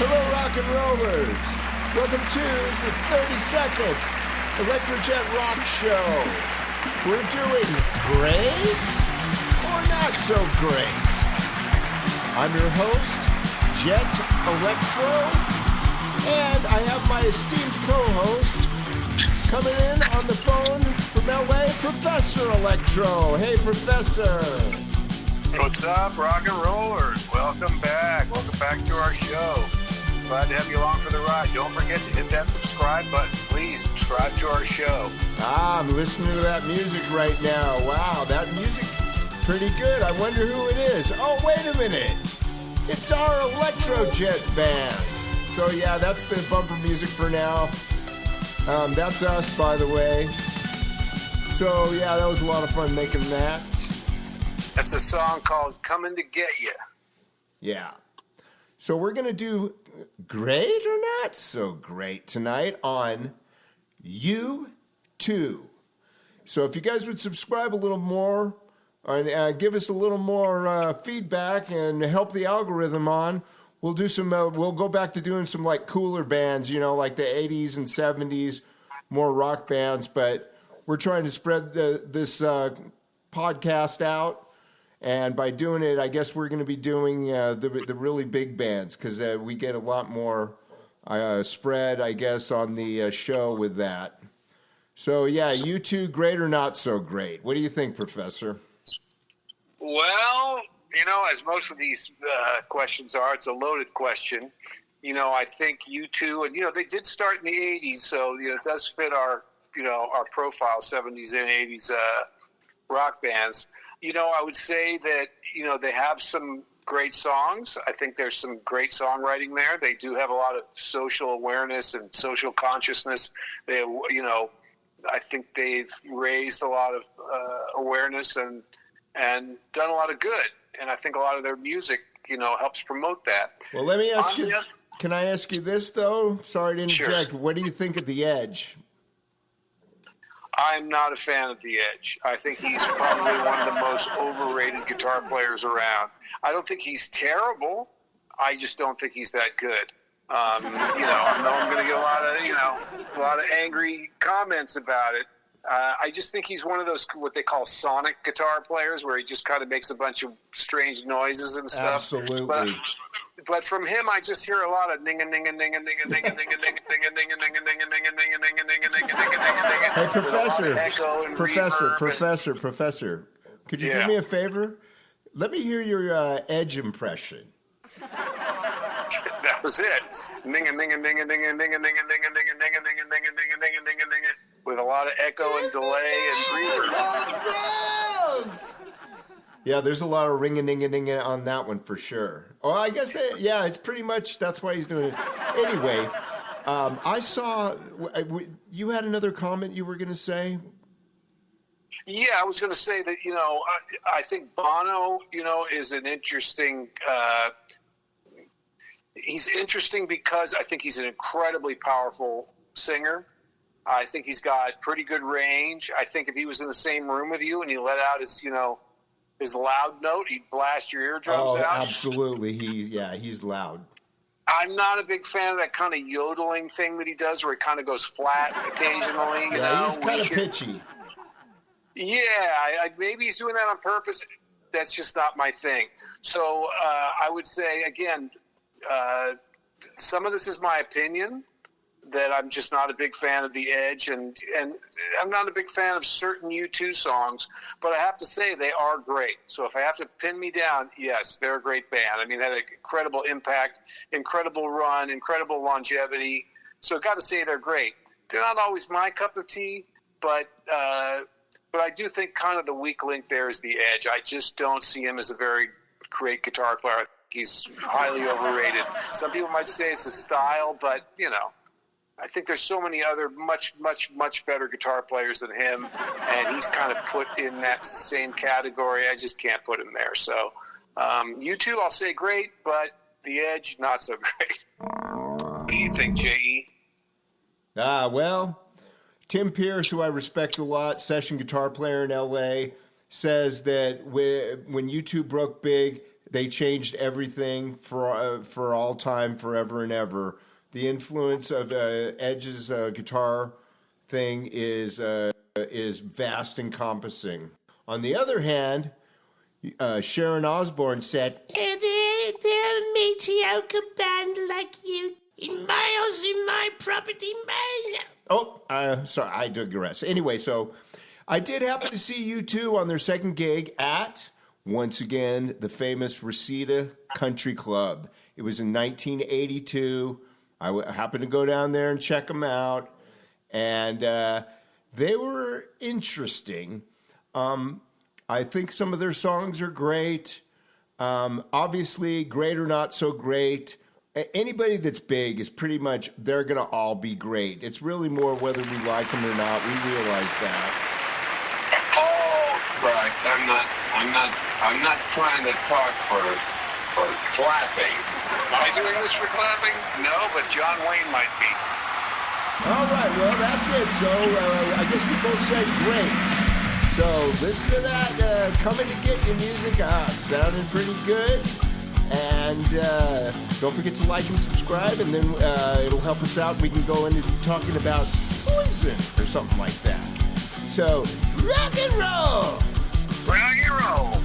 Hello, rock and rollers. Welcome to the 32nd ElectroJet Rock Show. We're doing great or not so great. I'm your host, Jett Electro, and I have my esteemed co-host coming in on the phone from LA, Professor Electro. Hey, Professor. What's up, rock and rollers? Welcome back. Welcome back to our show. Glad to have you along for the ride. Don't forget to hit that subscribe button. Please subscribe to our show. I'm listening to that music right now. Wow, that music is pretty good. I wonder who it is. Oh, wait a minute. It's our ElectroJet band. So, yeah, that's the bumper music for now. That's us, by the way. So, yeah, that was a lot of fun making that. That's a song called Coming to Get You. Yeah. So we're going to do great or not so great tonight on U-2. So if you guys would subscribe a little more and give us a little more feedback and help the algorithm on, we'll do some. We'll go back to doing some like cooler bands, you know, like the 80s and 70s, more rock bands. But we're trying to spread this podcast out. And by doing it, I guess we're going to be doing the really big bands because we get a lot more spread, I guess, on the show with that. So, yeah, U-2, great or not so great? What do you think, Professor? Well, you know, as most of these questions are, it's a loaded question. You know, I think U-2, and, you know, they did start in the 80s, so, you know, it does fit our, you know, our profile, 70s and 80s rock bands. You know, I would say that, you know, they have some great songs. I think there's some great songwriting there. They do have a lot of social awareness and social consciousness. They, you know, I think they've raised a lot of awareness and done a lot of good. And I think a lot of their music, you know, helps promote that. Well, let me ask you, can I ask you this, though? Sorry to interject. Sure. What do you think of The Edge? I'm not a fan of The Edge. I think he's probably one of the most overrated guitar players around. I don't think he's terrible. I just don't think he's that good. You know, I know I'm going to get a lot of angry comments about it. I just think he's one of those, what they call sonic guitar players, where he just kind of makes a bunch of strange noises and stuff. Absolutely. But from him, I just hear a lot of ning a ning a ning a ning a ning a ning a ning a ning a ning a ning a ning a ning a ning a ning a ning a ning a ning a ning a. Hey, Professor, could you do me a favor? Let me hear your Edge impression. That was it. Ning a ning a ning a ning a ning a ning a ning a ning a ning a ning a ning a ning a ning a ning a ning a, with a lot of echo and delay and reverb. Yeah, there's a lot of ring-a-ning-a-ning on that one for sure. Oh, I guess, yeah, it's pretty much, that's why he's doing it. Anyway, I saw, you had another comment you were going to say? Yeah, I was going to say that, you know, I think Bono, you know, is an interesting, he's interesting because I think he's an incredibly powerful singer. I think he's got pretty good range. I think if he was in the same room with you and he let out his, you know, his loud note, he'd blast your eardrums out. Oh, absolutely. He's loud. I'm not a big fan of that kind of yodeling thing that he does where he kind of goes flat occasionally. You know, he's kind of pitchy. Yeah, maybe he's doing that on purpose. That's just not my thing. So I would say, again, some of this is my opinion, that I'm just not a big fan of The Edge, and I'm not a big fan of certain U2 songs, but I have to say they are great. So if I have to pin me down, yes, they're a great band. I mean, they had an incredible impact, incredible run, incredible longevity. So I've got to say they're great. They're not always my cup of tea, but I do think kind of the weak link there is The Edge. I just don't see him as a very great guitar player. I think he's highly overrated. Some people might say it's a style, but, you know, I think there's so many other much, much, much better guitar players than him, and he's kind of put in that same category. I just can't put him there. So U2, I'll say great, but The Edge, not so great. What do you think, J.E.? Well, Tim Pierce, who I respect a lot, session guitar player in L.A., says that when U2 broke big, they changed everything for all time, forever and ever. The influence of Edge's guitar thing is vast, encompassing. On the other hand, Sharon Osbourne said, They're a mediocre band like you. In my property, man. Oh, sorry, I digress. Anyway, so I did happen to see U-2 on their second gig at, once again, the famous Reseda Country Club. It was in 1982. I happened to go down there and check them out, and they were interesting. I think some of their songs are great. Obviously, great or not so great. Anybody that's big is pretty much, they're going to all be great. It's really more whether we like them or not. We realize that. Oh, Christ, I'm not trying to talk for clapping. Am I doing this for clapping? No, but John Wayne might be. All right, well, that's it. So I guess we both said great. So listen to that Coming to Get You music. Sounding pretty good. And don't forget to like and subscribe, and then it'll help us out. We can go into talking about Poison or something like that. So, rock and roll! Rock and roll!